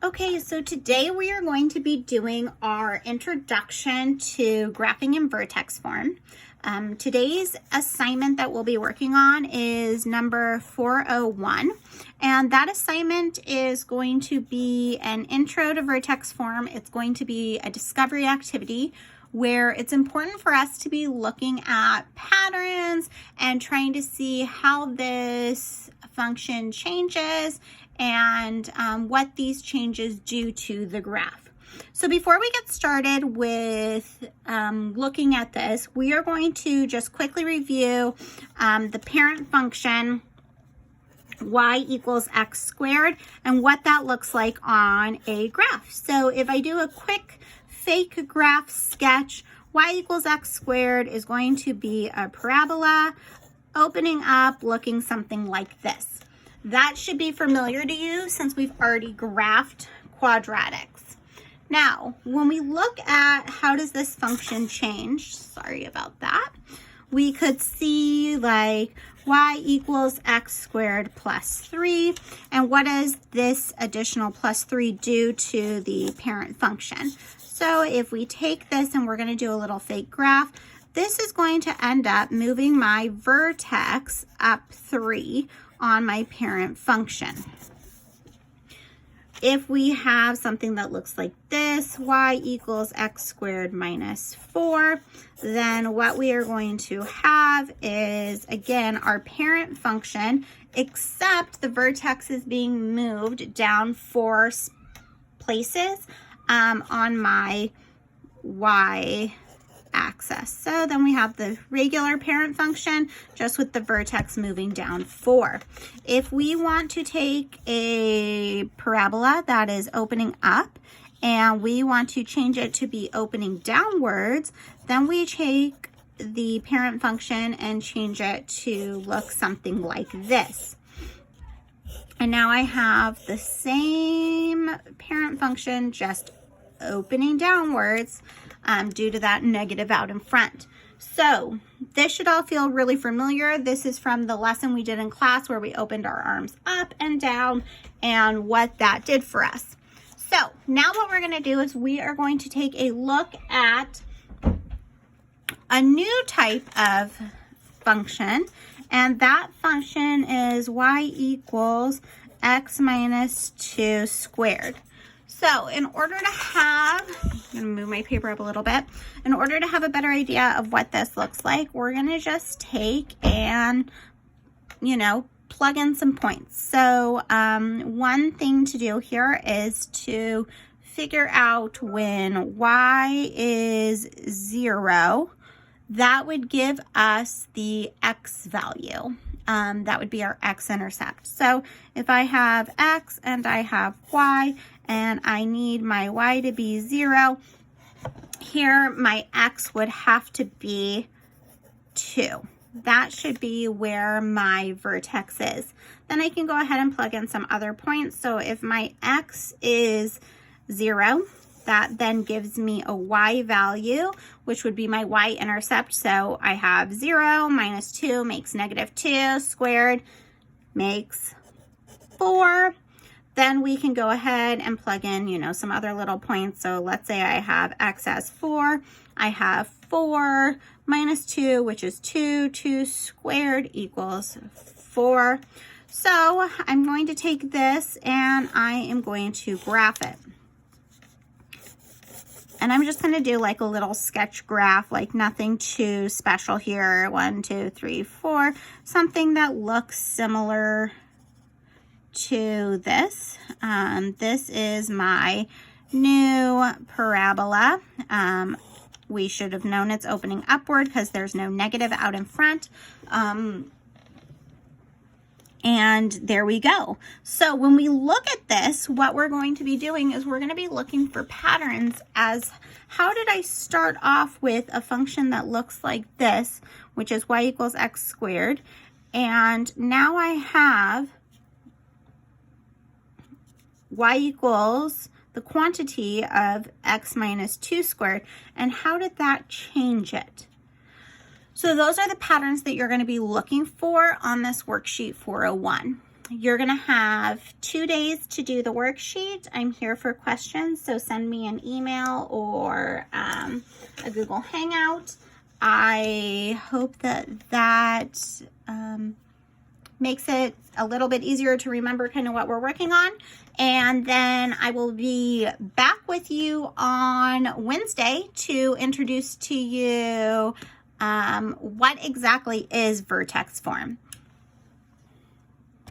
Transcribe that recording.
Okay, so today we are going to be doing our introduction to graphing in vertex form. Today's assignment that we'll be working on is number 401, and that assignment is going to be an intro to vertex form. It's going to be a discovery activity where it's important for us to be looking at patterns and trying to see how this function changes and what these changes do to the graph. So before we get started with looking at this, we are going to just quickly review the parent function y equals x squared and what that looks like on a graph. So if I do a quick fake graph sketch, y equals x squared is going to be a parabola opening up looking something like this. That should be familiar to you since we've already graphed quadratics. Now, when we look at how does this function change, sorry about that, we could see like y equals x squared plus 3. And what does this additional plus 3 do to the parent function? So if we take this and we're going to do a little fake graph, this is going to end up moving my vertex up 3 on my parent function. If we have something that looks like this, y equals x squared minus 4, then what we are going to have is, again, our parent function, except the vertex is being moved down 4 places on my y axis. So then we have the regular parent function just with the vertex moving down 4. If we want to take a parabola that is opening up and we want to change it to be opening downwards, then we take the parent function and change it to look something like this. And now I have the same parent function just opening downwards due to that negative out in front. So this should all feel really familiar. This is from the lesson we did in class where we opened our arms up and down and what that did for us. So now what we're going to do is we are going to take a look at a new type of function, and that function is y equals x minus 2 squared. So in order to have, I'm going to move my paper up a little bit. In order to have a better idea of what this looks like, we're going to just take and, plug in some points. So one thing to do here is to figure out when y is 0, that would give us the x value. That would be our x-intercept. So if I have x and I have y, and I need my y to be 0, here my x would have to be 2. That should be where my vertex is. Then I can go ahead and plug in some other points. So if my x is 0, that then gives me a y value, which would be my y-intercept. So I have 0 minus 2 makes negative 2, squared makes 4. Then we can go ahead and plug in, some other little points. So let's say I have x as 4. I have 4 minus 2, which is 2. 2 squared equals 4. So I'm going to take this and I am going to graph it. And I'm just going to do like a little sketch graph, like nothing too special here. 1, 2, 3, 4. Something that looks similar to this. This is my new parabola. We should have known it's opening upward because there's no negative out in front. And there we go. So when we look at this, what we're going to be doing is we're going to be looking for patterns as how did I start off with a function that looks like this, which is y equals x squared. And now I have y equals the quantity of x minus 2 squared. And how did that change it? So those are the patterns that you're going to be looking for on this worksheet 401. You're going to have 2 days to do the worksheet. I'm here for questions, so send me an email or a Google Hangout. I hope that makes it a little bit easier to remember kind of what we're working on. And then I will be back with you on Wednesday to introduce to you what exactly is vertex form.